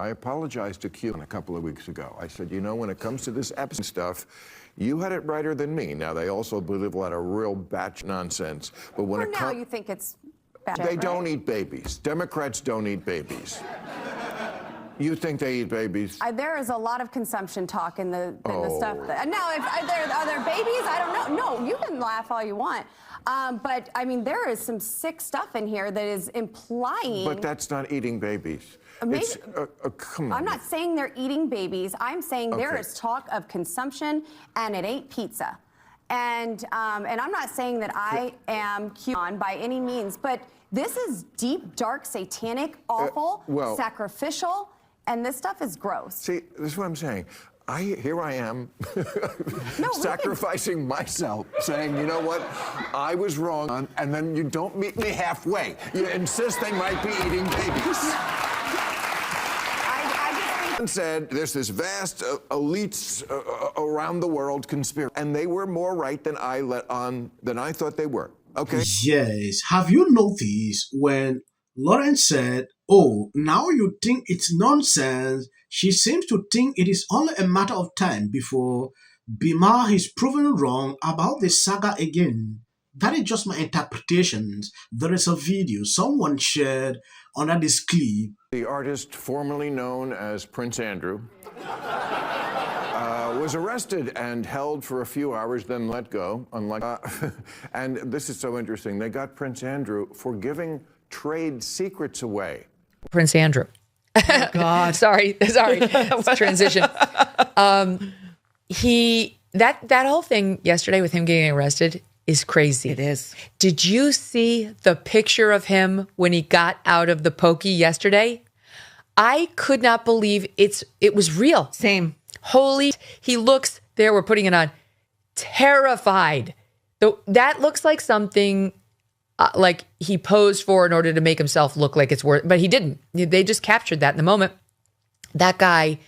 I apologized to Q a couple of weeks ago. I said, you know, when it comes to this Epstein stuff, you had it righter than me. Now, they also believe a lot of real batch nonsense. But when For now, you think it's batch, they right? don't eat babies. Democrats don't eat babies. You think they eat babies? There is a lot of consumption talk in the stuff. Now, if are there babies? I don't know. No, you can laugh all you want. But, I mean, there is some sick stuff in here that is implying... But that's not eating babies. Maybe, come on. I'm not saying they're eating babies. I'm saying there is talk of consumption, and it ain't pizza. And I'm not saying that I am QAnon by any means, but this is deep, dark, satanic, awful, sacrificial, and this stuff is gross. See, this is what I'm saying. Here I am, sacrificing myself, saying, you know what, I was wrong, and then you don't meet me halfway. You insist they might be eating babies. Said there's this vast elites around the world conspiracy, and they were more right than I thought they were. Okay. Yes. Have you noticed when Lawrence said, "Oh, now you think it's nonsense"? She seems to think it is only a matter of time before Maher is proven wrong about the saga again. That is just my interpretations. There is a video someone shared under this clip. The artist formerly known as Prince Andrew was arrested and held for a few hours, then let go. And this is so interesting. They got Prince Andrew for giving trade secrets away. Prince Andrew. Oh, God. sorry. Transition. That whole thing yesterday with him getting arrested is crazy. It is. Did you see the picture of him when he got out of the pokey yesterday? I could not believe it was real. Same. He looks, there, we're putting it on, terrified. That looks like something like he posed for in order to make himself look like it's worth, but he didn't. They just captured that in the moment. That guy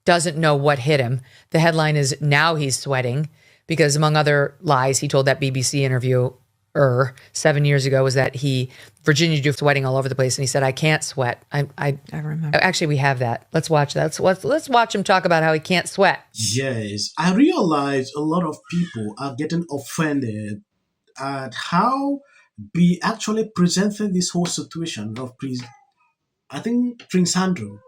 doesn't know what hit him. The headline is, now he's sweating, because among other lies he told that BBC interviewer 7 years ago was that Virginia Doof sweating all over the place, and he said, I can't sweat. I remember. Actually, we have that. Let's watch that. Let's watch him talk about how he can't sweat. Yes, I realize a lot of people are getting offended at how we actually presented this whole situation of Prince Andrew.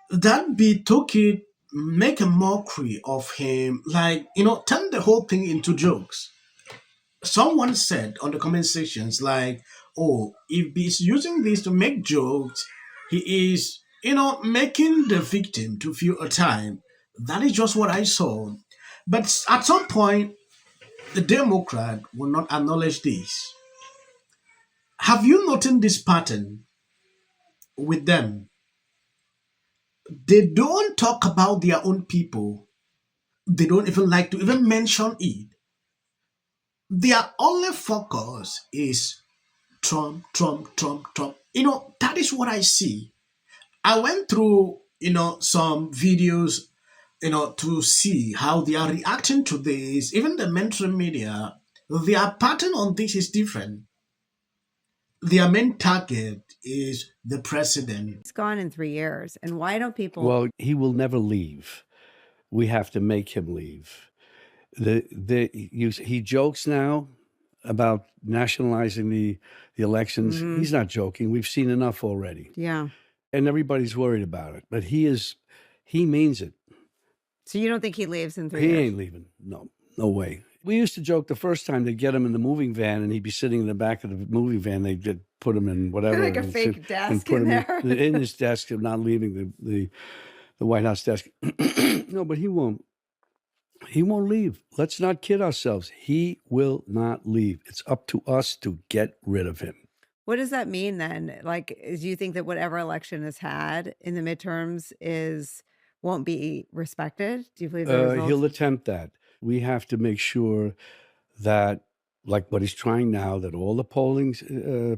That we took it, make a mockery of him, like, turn the whole thing into jokes. Someone said on the comment sections, like, oh, if he's using this to make jokes, he is, making the victim to feel a time. That is just what I saw. But at some point, the Democrat will not acknowledge this. Have you noticed this pattern with them? They don't talk about their own people. They don't even like to even mention it. Their only focus is Trump, Trump, Trump, Trump. That is what I see. I went through, some videos, to see how they are reacting to this. Even the mainstream media, their pattern on this is different. Their main target is the president. He's gone in 3 years. And why don't people... Well, he will never leave. We have to make him leave. He jokes now about nationalizing the elections. Mm-hmm. He's not joking. We've seen enough already. Yeah. And everybody's worried about it. But he means it. So you don't think he leaves in 3 years? He ain't leaving. No way. We used to joke the first time they'd get him in the moving van and he'd be sitting in the back of the moving van. They'd put him in whatever. Like a fake desk and put in him there. in his desk, not leaving the White House desk. No, but he won't. He won't leave. Let's not kid ourselves. He will not leave. It's up to us to get rid of him. What does that mean then? Like, do you think that whatever election is had in the midterms won't be respected? Do you believe the results? He'll attempt that. We have to make sure that, like what he's trying now, that all the polling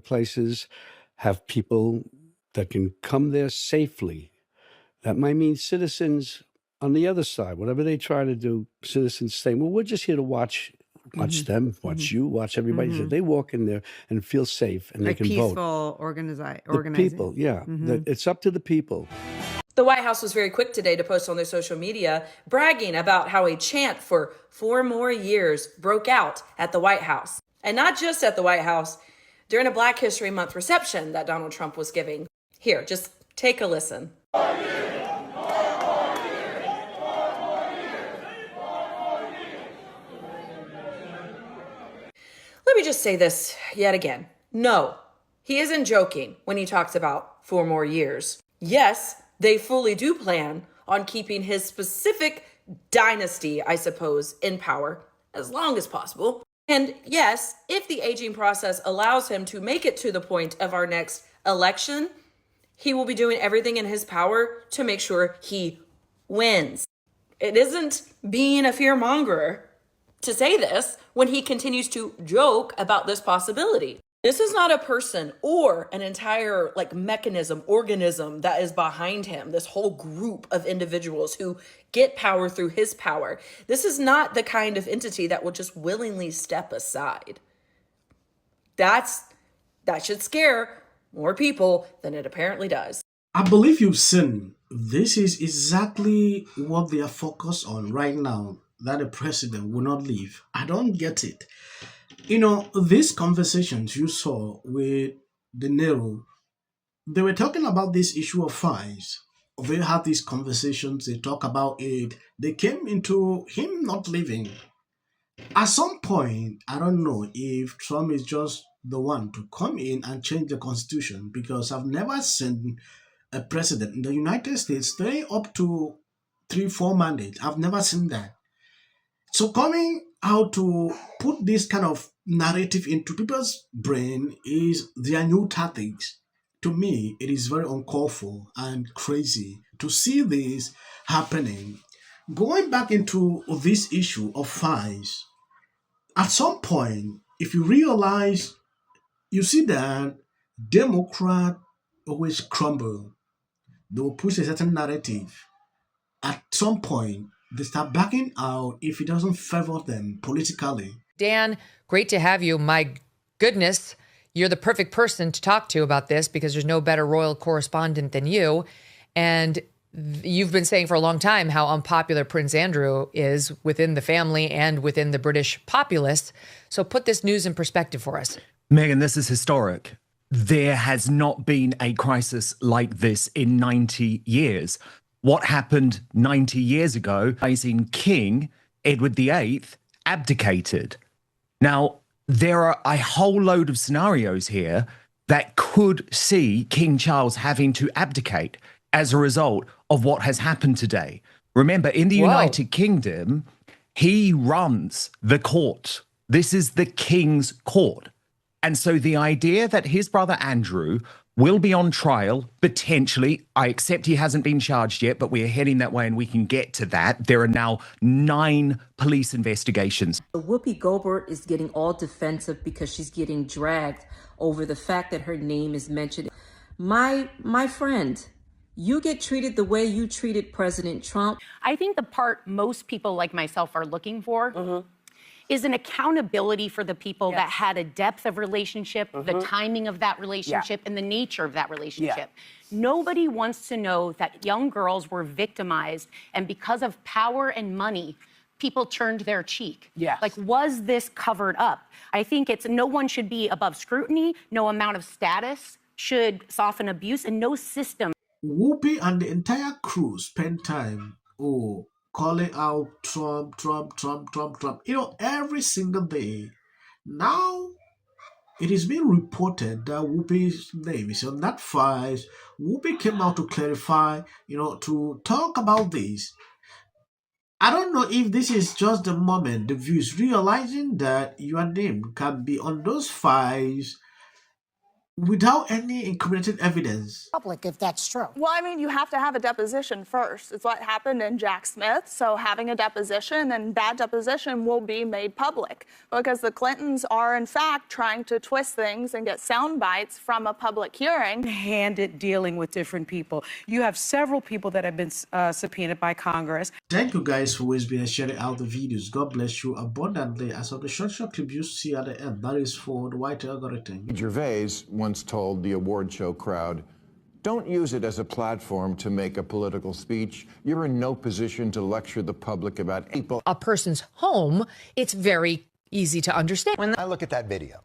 places have people that can come there safely. That might mean citizens on the other side, whatever they try to do, citizens saying, well, we're just here to watch them, watch you, watch everybody. So they walk in there and feel safe and like they can vote. Peaceful organizing. The people, yeah. It's up to the people. The White House was very quick today to post on their social media, bragging about how a chant for 4 more years broke out at the White House. And not just at the White House, during a Black History Month reception that Donald Trump was giving. Here, just take a listen. Let me just say this yet again. No, he isn't joking when he talks about 4 more years. Yes, they fully do plan on keeping his specific dynasty, I suppose, in power as long as possible. And yes, if the aging process allows him to make it to the point of our next election, he will be doing everything in his power to make sure he wins. It isn't being a fearmonger to say this when he continues to joke about this possibility. This is not a person or an entire mechanism, organism that is behind him, this whole group of individuals who get power through his power. This is not the kind of entity that will just willingly step aside. That should scare more people than it apparently does. I believe you've seen this is exactly what they are focused on right now, that the president will not leave. I don't get it. You know, these conversations you saw with De Niro, they were talking about this issue of fines. They had these conversations, they talk about it. They came into him not leaving. At some point, I don't know if Trump is just the one to come in and change the constitution, because I've never seen a president in the United States stay up to 3-4 mandates. I've never seen that. So coming out to put this kind of narrative into people's brain is their new tactics. To me, it is very uncalled for and crazy to see this happening. Going back into this issue of fines, at some point, if you realize, you see that Democrats always crumble. They will push a certain narrative. At some point, they start backing out if it doesn't favor them politically. Dan, great to have you. My goodness, you're the perfect person to talk to about this because there's no better royal correspondent than you. And you've been saying for a long time how unpopular Prince Andrew is within the family and within the British populace. So put this news in perspective for us. Megyn, this is historic. There has not been a crisis like this in 90 years. What happened 90 years ago, rising King Edward VIII abdicated. Now, there are a whole load of scenarios here that could see King Charles having to abdicate as a result of what has happened today. Remember, in the United Kingdom, he runs the court. This is the King's court. And so the idea that his brother Andrew will be on trial, potentially. I accept he hasn't been charged yet, but we're heading that way and we can get to that. There are now 9 police investigations. Whoopi Goldberg is getting all defensive because she's getting dragged over the fact that her name is mentioned. My friend, you get treated the way you treated President Trump. I think the part most people like myself are looking for is an accountability for the people that had a depth of relationship, the timing of that relationship, and the nature of that relationship. Nobody wants to know that young girls were victimized, and because of power and money, people turned their cheek. Like, was this covered up? I think no one should be above scrutiny, no amount of status should soften abuse, and no system. Whoopi and the entire crew spent time, calling out Trump, you know, every single day. Now, it is being reported that Whoopi's name is on that file. Whoopi came out to clarify, to talk about this. I don't know if this is just the moment the views realizing that your name can be on those files without any incriminating evidence. Public, if that's true. Well, I mean, you have to have a deposition first. It's what happened in Jack Smith. So having a deposition, and that deposition will be made public because the Clintons are, in fact, trying to twist things and get sound bites from a public hearing. Handed dealing with different people. You have several people that have been subpoenaed by Congress. Thank you guys for always being sharing out the videos. God bless you abundantly. As of the short clip you see at the end, that is for the white algorithm. Gervais once told the award show crowd, Don't use it as a platform to make a political speech. You're in no position to lecture the public about people. A person's home, it's very easy to understand. When I look at that video,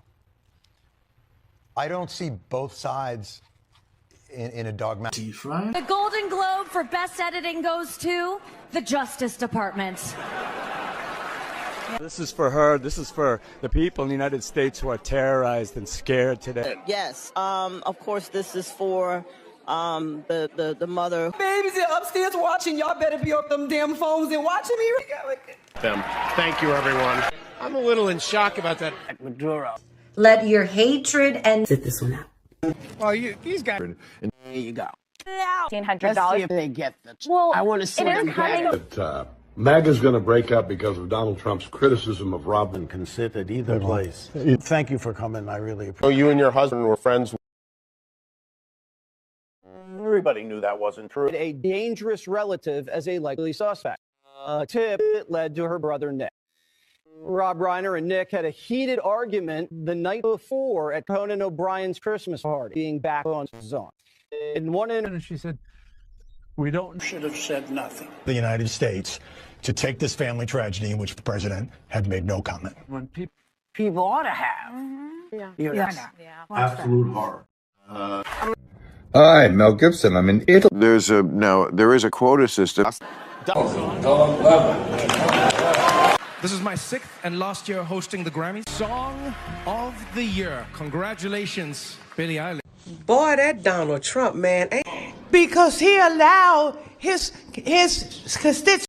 I don't see both sides in a dogmatic. The Golden Globe for Best Editing goes to the Justice Department. This is for her. This is for the people in the United States who are terrorized and scared today. Yes. Of course, this is for the mother. Babies are upstairs watching. Y'all better be up them damn phones and watching me. Thank you, everyone. I'm a little in shock about that. Maduro. Let your hatred and Sit this one out. Well, these guys. There you go. $1,500. Let's see if they get the. Well, I want to see them get it. MAGA's going to break up because of Donald Trump's criticism of Rob. Can sit at either place. Thank you for coming. I really appreciate it. So you and your husband were friends. Everybody knew that wasn't true. A dangerous relative as a likely suspect. A tip that led to her brother Nick. Rob Reiner and Nick had a heated argument the night before at Conan O'Brien's Christmas party, being back on his own. In one incident, she said, We should have said nothing. The United States to take this family tragedy in which the president had made no comment. When people ought to have. Yes. Absolute horror. Hi, Mel Gibson. I'm in Italy. There is a quota system. This is my 6th and last year hosting the Grammys. Song of the Year. Congratulations, Billie Eilish. Boy, that Donald Trump man ain't. Because he allowed his constituents